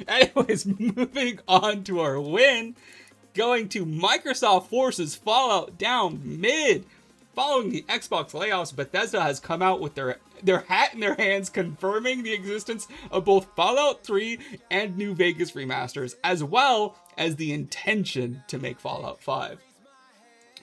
Anyways, moving on to our win. Going to Microsoft forces Fallout down mid. Following the Xbox layoffs, Bethesda has come out with their hat in their hands, confirming the existence of both Fallout 3 and New Vegas remasters, as well as the intention to make Fallout 5.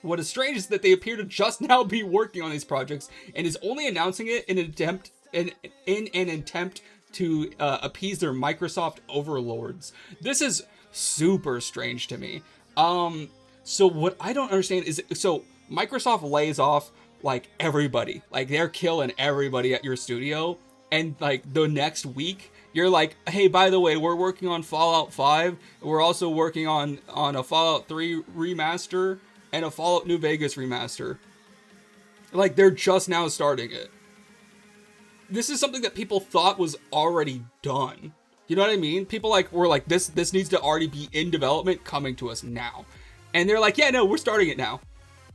What is strange is that they appear to just now be working on these projects and is only announcing it in an attempt to appease their Microsoft overlords. This is super strange to me. So what I don't understand is, so Microsoft lays off like everybody, like they're killing everybody at your studio, and like the next week you're like, hey, by the way, we're working on Fallout 5. We're also working on a Fallout 3 remaster and a Fallout New Vegas remaster. Like, they're just now starting it. This is something that people thought was already done. You know what I mean? People were like, this needs to already be in development, coming to us now. And they're like, yeah, no, we're starting it now.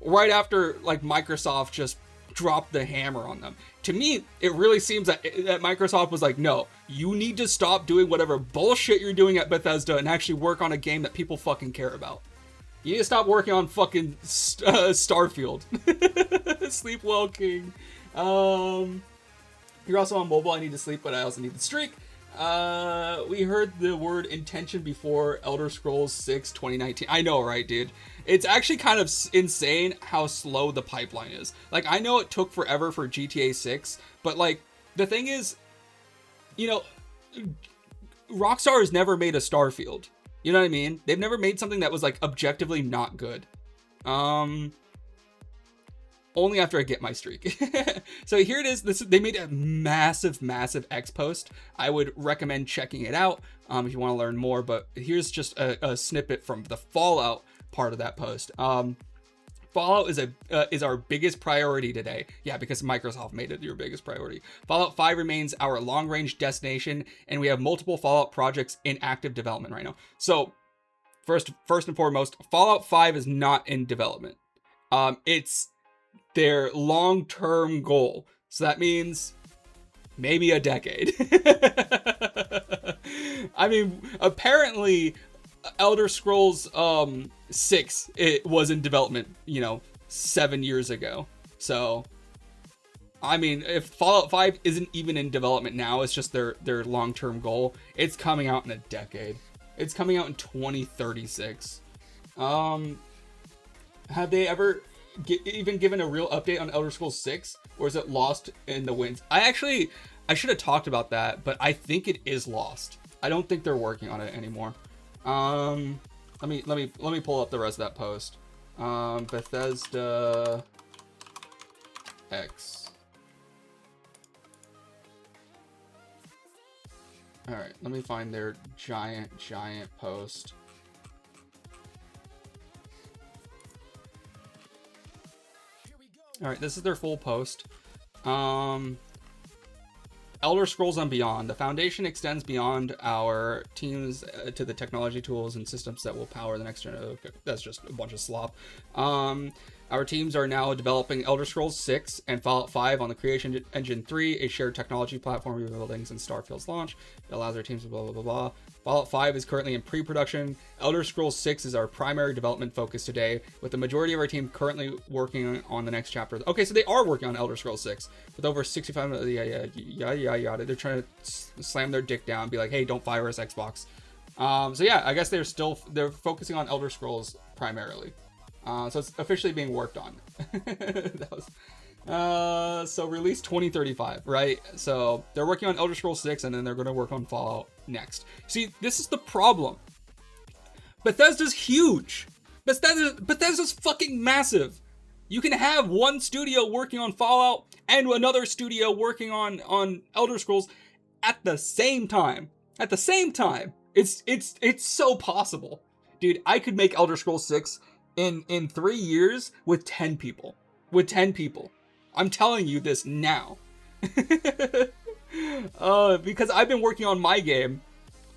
Right after like Microsoft just dropped the hammer on them. To me, it really seems that Microsoft was like, no, you need to stop doing whatever bullshit you're doing at Bethesda and actually work on a game that people fucking care about. You need to stop working on fucking Starfield. Sleep well, King. You're also on mobile. I need to sleep, but I also need to streak. We heard the word intention before Elder Scrolls 6 2019. I know, right, dude? It's actually kind of insane how slow the pipeline is. Like, I know it took forever for GTA 6, but like, the thing is, you know, Rockstar has never made a Starfield. You know what I mean? They've never made something that was like objectively not good. Only after I get my streak. So here it is. They made a massive X post. I would recommend checking it out if you want to learn more. But here's just a snippet from the Fallout part of that post. Fallout is our biggest priority today. Yeah, because Microsoft made it your biggest priority. Fallout 5 remains our long-range destination, and we have multiple Fallout projects in active development right now. So, first and foremost, Fallout 5 is not in development. It's their long-term goal. So that means maybe a decade. I mean, apparently Elder Scrolls 6, it was in development, 7 years ago. So, I mean, if Fallout 5 isn't even in development now, it's just their long-term goal, it's coming out in a decade. It's coming out in 2036. Have they ever even given a real update on Elder Scrolls 6, or is it lost in the winds? I should have talked about that, but I think it is lost. I don't think they're working on it anymore. Let me pull up the rest of that post. Bethesda X. All right, let me find their giant post. All right, this is their full post. Elder Scrolls and Beyond. The foundation extends beyond our teams to the technology tools and systems that will power the next generation. Okay, that's just a bunch of slop. Our teams are now developing Elder Scrolls 6 and Fallout 5 on the Creation Engine 3, a shared technology platform we're building since Starfield's launch. It allows our teams to blah, blah, blah, blah. Fallout 5 is currently in pre-production. Elder Scrolls 6 is our primary development focus today, with the majority of our team currently working on the next chapter. Okay, so they are working on Elder Scrolls 6 with over 65. Yada. They're trying to slam their dick down and be like, hey, don't fire us, Xbox. So yeah, I guess they're focusing on Elder Scrolls primarily. So it's officially being worked on. So release 2035, right? So they're working on Elder Scrolls 6, and then they're going to work on Fallout next. See, this is the problem. Bethesda's huge. Bethesda's fucking massive. You can have one studio working on Fallout and another studio working on Elder Scrolls at the same time. At the same time. It's so possible. Dude, I could make Elder Scrolls 6 in 3 years with 10 people. I'm telling you this now. Because I've been working on my game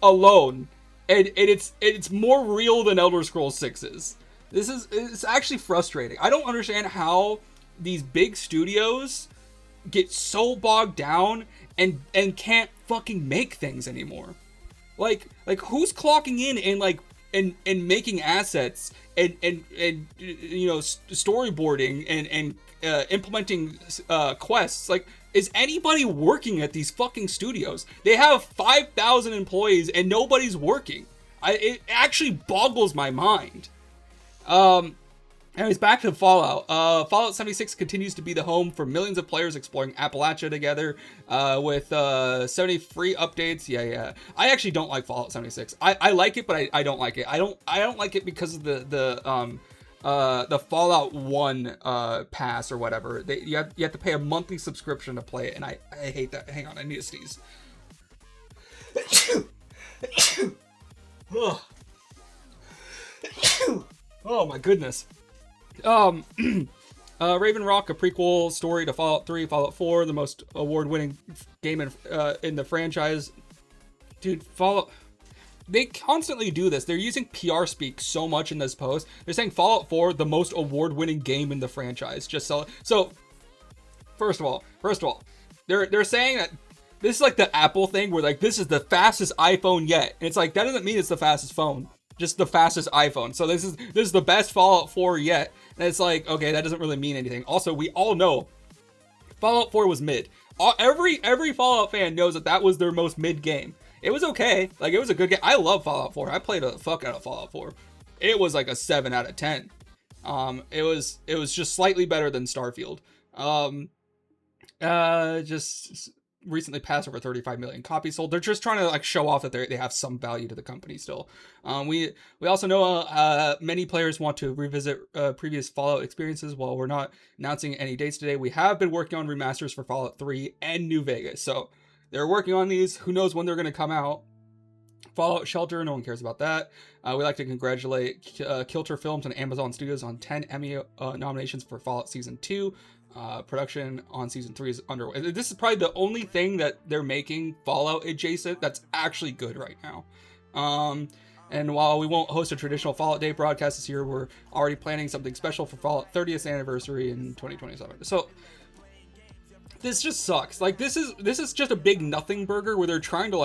alone, and it's more real than Elder Scrolls 6 is. It's actually frustrating. I don't understand how these big studios get so bogged down and can't fucking make things anymore. Like who's clocking in and like and making assets and you know, storyboarding and implementing quests? Like, is anybody working at these fucking studios? They have 5,000 employees and nobody's working. It actually boggles my mind. Anyways, back to Fallout. Fallout 76 continues to be the home for millions of players exploring Appalachia together, with 70 free updates. Yeah. I actually don't like Fallout 76. I like it, but I don't like it. I don't like it because of the Fallout 1 pass or whatever. You have to pay a monthly subscription to play it, and I hate that. Hang on, I need to sneeze. Oh my goodness. Raven Rock, a prequel story to Fallout 3, Fallout 4, the most award-winning game in the franchise. Dude, Fallout... They constantly do this. They're using PR speak so much in this post. They're saying Fallout 4, the most award-winning game in the franchise. So first of all, they're saying that this is like the Apple thing where like this is the fastest iPhone yet. And it's like, that doesn't mean it's the fastest phone. Just the fastest iPhone. So this is the best Fallout 4 yet. And it's like, okay, that doesn't really mean anything. Also, we all know Fallout 4 was mid. Every Fallout fan knows that was their most mid game. It was okay. Like, it was a good game. I love Fallout 4. I played the fuck out of Fallout 4. It was like a 7 out of 10. It was just slightly better than Starfield. Just recently passed over 35 million copies sold. They're just trying to like show off that they have some value to the company still. We also know many players want to revisit previous Fallout experiences. While we're not announcing any dates today, we have been working on remasters for Fallout 3 and New Vegas. So they're working on these. Who knows when they're going to come out? Fallout Shelter, no one cares about that. We'd like to congratulate Kilter Films and Amazon Studios on 10 Emmy nominations for Fallout Season 2. Production on Season 3 is underway. This is probably the only thing that they're making Fallout adjacent that's actually good right now. And while we won't host a traditional Fallout Day broadcast this year, we're already planning something special for Fallout 30th anniversary in 2027. So this just sucks. Like, this is just a big nothing burger where they're trying to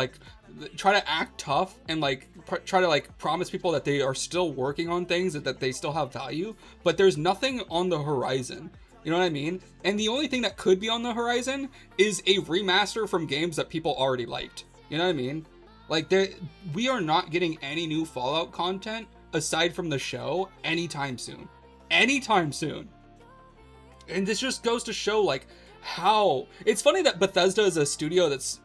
act tough and like try to like promise people that they are still working on things and that they still have value, but there's nothing on the horizon. You know what I mean? And the only thing that could be on the horizon is a remaster from games that people already liked. You know what I mean? Like, we are not getting any new Fallout content aside from the show anytime soon. Anytime soon. And this just goes to show like how it's funny that Bethesda is a studio that's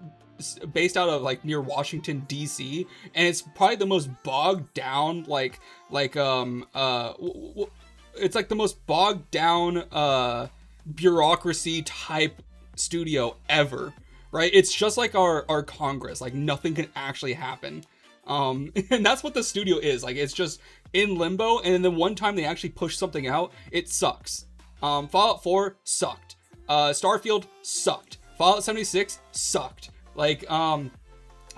based out of like near Washington DC, and it's probably the most bogged down it's like the most bogged down bureaucracy type studio ever, right? It's just like our Congress, like nothing can actually happen. And that's what the studio is. Like, it's just in limbo, and then the one time they actually push something out, it sucks. Fallout 4 sucked. Starfield sucked. Fallout 76 sucked. Like,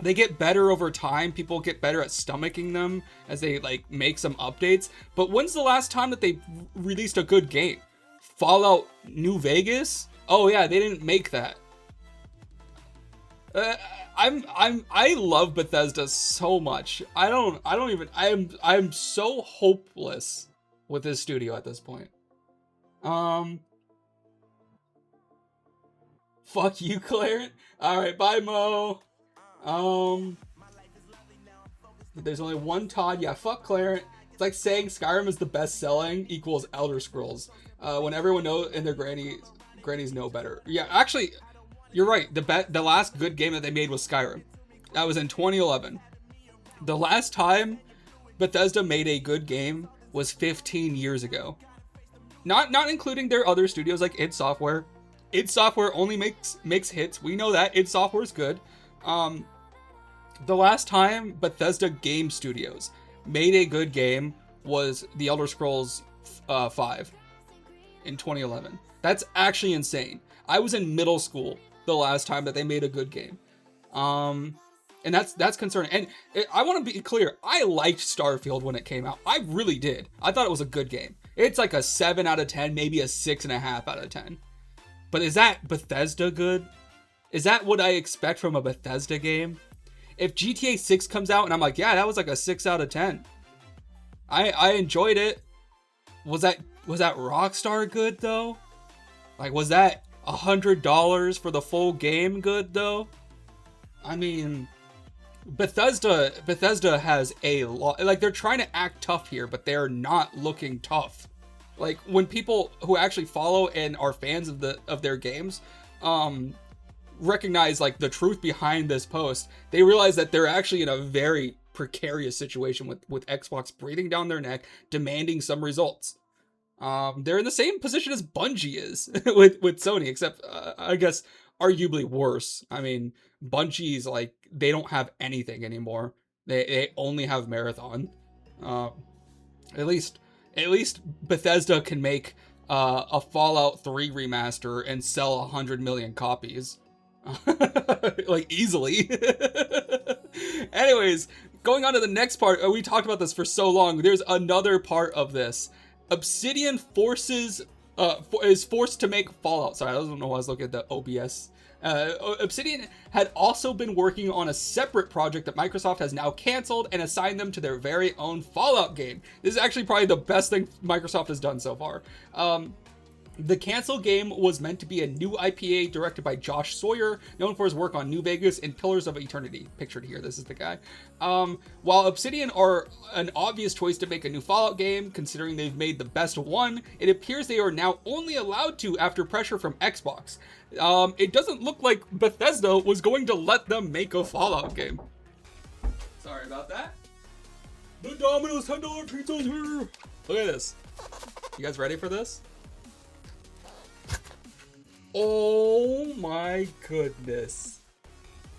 they get better over time. People get better at stomaching them as they like make some updates. But when's the last time that they released a good game? Fallout New Vegas? Oh yeah, they didn't make that. I love Bethesda so much. I'm so hopeless with this studio at this point. Fuck you, Clarence. Alright, bye, Mo. There's only one Todd. Yeah, fuck Clarence. It's like saying Skyrim is the best selling equals Elder Scrolls. When everyone knows and their grannies know better. Yeah, actually, you're right. The last good game that they made was Skyrim. That was in 2011. The last time Bethesda made a good game was 15 years ago. Not including their other studios like id Software. id Software only makes hits. We know that. id Software is good. The last time Bethesda Game Studios made a good game was The Elder Scrolls 5 in 2011. That's actually insane. I was in middle school the last time that they made a good game. And that's concerning. And I want to be clear, I liked Starfield when it came out. I really did. I thought it was a good game. It's like a 7 out of 10, maybe a 6.5 out of 10. But is that Bethesda good? Is that what I expect from a Bethesda game? if GTA 6 comes out and I'm like, yeah, that was like a 6 out of 10. I enjoyed it. Was that Rockstar good though? Like, was that $100 for the full game good though? I mean, Bethesda has a lot, like, they're trying to act tough here, but they're not looking tough. Like, when people who actually follow and are fans of their games recognize like the truth behind this post, they realize that they're actually in a very precarious situation with Xbox breathing down their neck, demanding some results. They're in the same position as Bungie is with Sony, except I guess arguably worse. I mean, Bungie's like, they don't have anything anymore. They only have Marathon. At least Bethesda can make a Fallout 3 remaster and sell 100 million copies. Like, easily. Anyways, going on to the next part. We talked about this for so long. There's another part of this. Obsidian is forced to make Fallout. Sorry, I don't know why I was looking at the OBS. Obsidian had also been working on a separate project that Microsoft has now canceled and assigned them to their very own Fallout game. This is actually probably the best thing Microsoft has done so far. The canceled game was meant to be a new IPA directed by Josh Sawyer, known for his work on New Vegas and Pillars of Eternity. Pictured here, this is the guy. While Obsidian are an obvious choice to make a new Fallout game, considering they've made the best one, it appears they are now only allowed to after pressure from Xbox. It doesn't look like Bethesda was going to let them make a Fallout game. Sorry about that. The Domino's $10 pizza's here! Look at this. You guys ready for this? Oh my goodness.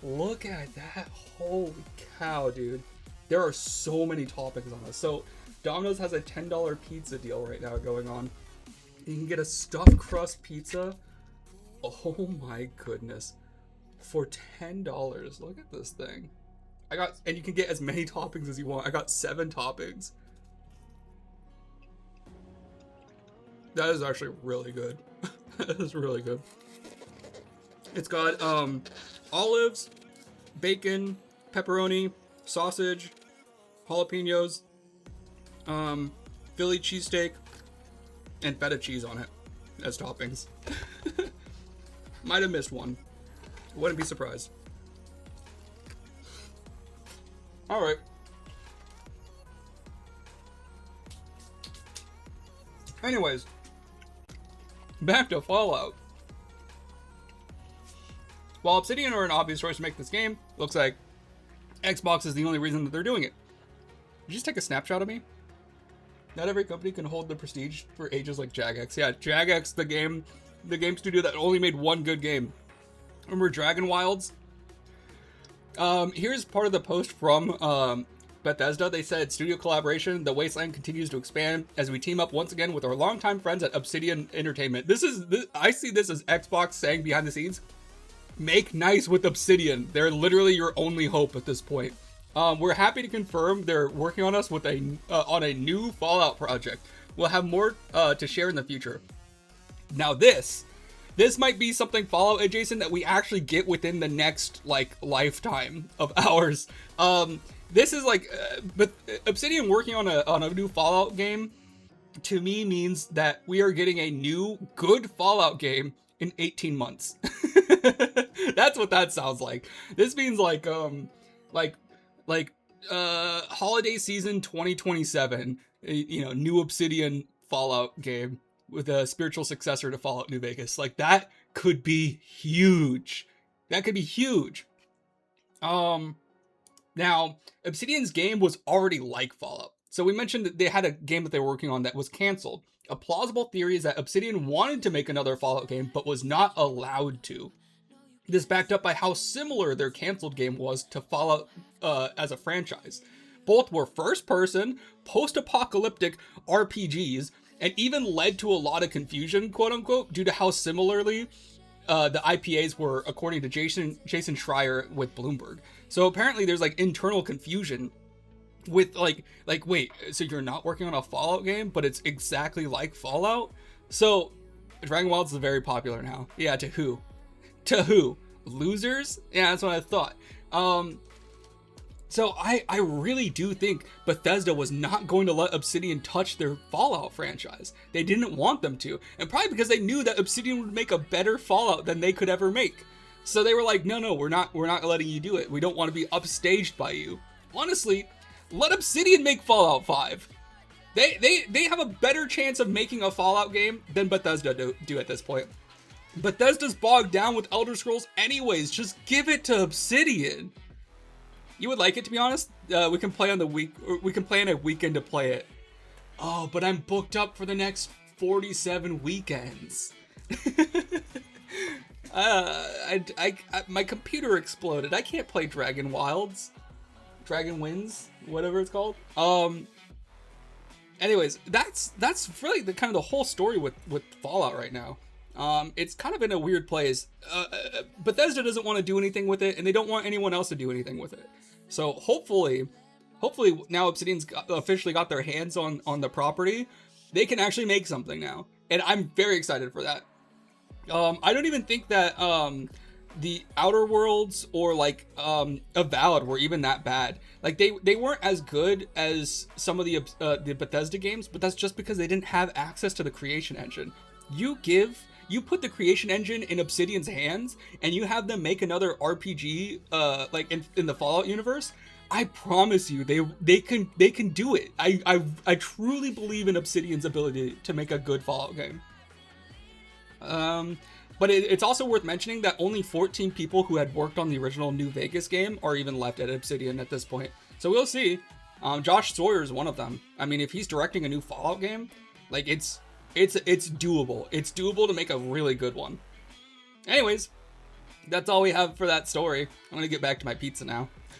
Look at that. Holy cow, dude. There are so many toppings on this. So, Domino's has a $10 pizza deal right now going on. You can get a stuffed crust pizza. Oh my goodness. For $10. Look at this thing. And you can get as many toppings as you want. I got 7 toppings. That is actually really good. That is really good. It's got olives, bacon, pepperoni, sausage, jalapenos, Philly cheesesteak, and feta cheese on it as toppings. Might have missed one. Wouldn't be surprised. Alright. Anyways. Back to Fallout. While Obsidian are an obvious choice to make this game, looks like Xbox is the only reason that they're doing it. Did you just take a snapshot of me? Not every company can hold the prestige for ages like Jagex. Yeah, Jagex, the game studio that only made one good game. Remember Dragon Wilds? Here's part of the post from Bethesda. They said, studio collaboration, the Wasteland continues to expand as we team up once again with our longtime friends at Obsidian Entertainment. I see this as Xbox saying behind the scenes, make nice with Obsidian. They're literally your only hope at this point. We're happy to confirm they're working on us with on a new Fallout project. We'll have more to share in the future. Now this might be something Fallout adjacent that we actually get within the next lifetime of ours. This is but Obsidian working on a new Fallout game to me means that we are getting a new good Fallout game in 18 months. That's what that sounds like. This means holiday season 2027, new Obsidian Fallout game with a spiritual successor to Fallout New Vegas. Like, that could be huge. That could be huge. Now, Obsidian's game was already like Fallout. So we mentioned that they had a game that they were working on that was canceled. A plausible theory is that Obsidian wanted to make another Fallout game, but was not allowed to. This backed up by how similar their canceled game was to Fallout as a franchise. Both were first-person, post-apocalyptic RPGs, and even led to a lot of confusion, quote-unquote, due to how similarly the IPAs were, according to Jason Schreier with Bloomberg. So apparently there's internal confusion with wait, so you're not working on a Fallout game, but it's exactly like Fallout? So Dragon Wilds is very popular now. Yeah, to who? To who? Losers? Yeah, that's what I thought. So I really do think Bethesda was not going to let Obsidian touch their Fallout franchise. They didn't want them to, and probably because they knew that Obsidian would make a better Fallout than they could ever make. So they were like, no, we're not letting you do it. We don't want to be upstaged by you. Honestly, let Obsidian make Fallout 5. They have a better chance of making a Fallout game than Bethesda do at this point. Bethesda's bogged down with Elder Scrolls anyways. Just give it to Obsidian. You would like it, to be honest. We can play on the week, or we can plan a weekend to play it. Oh, but I'm booked up for the next 47 weekends. My computer exploded. I can't play Dragon Winds, whatever it's called. Anyways, that's really the kind of the whole story with Fallout right now. It's kind of in a weird place. Bethesda doesn't want to do anything with it, and they don't want anyone else to do anything with it. So hopefully now Obsidian's officially got their hands on the property. They can actually make something now, and I'm very excited for that. I don't even think that the Outer Worlds or like Avowed were even that bad. Like they weren't as good as some of the Bethesda games, but that's just because they didn't have access to the creation engine. You put the creation engine in Obsidian's hands, and you have them make another RPG, like in the Fallout universe. I promise you, they can do it. I truly believe in Obsidian's ability to make a good Fallout game. But it's also worth mentioning that only 14 people who had worked on the original New Vegas game are even left at Obsidian at this point. So we'll see. Josh Sawyer is one of them. I mean, if he's directing a new Fallout game, like it's doable. It's doable to make a really good one. Anyways, that's all we have for that story. I'm gonna get back to my pizza now.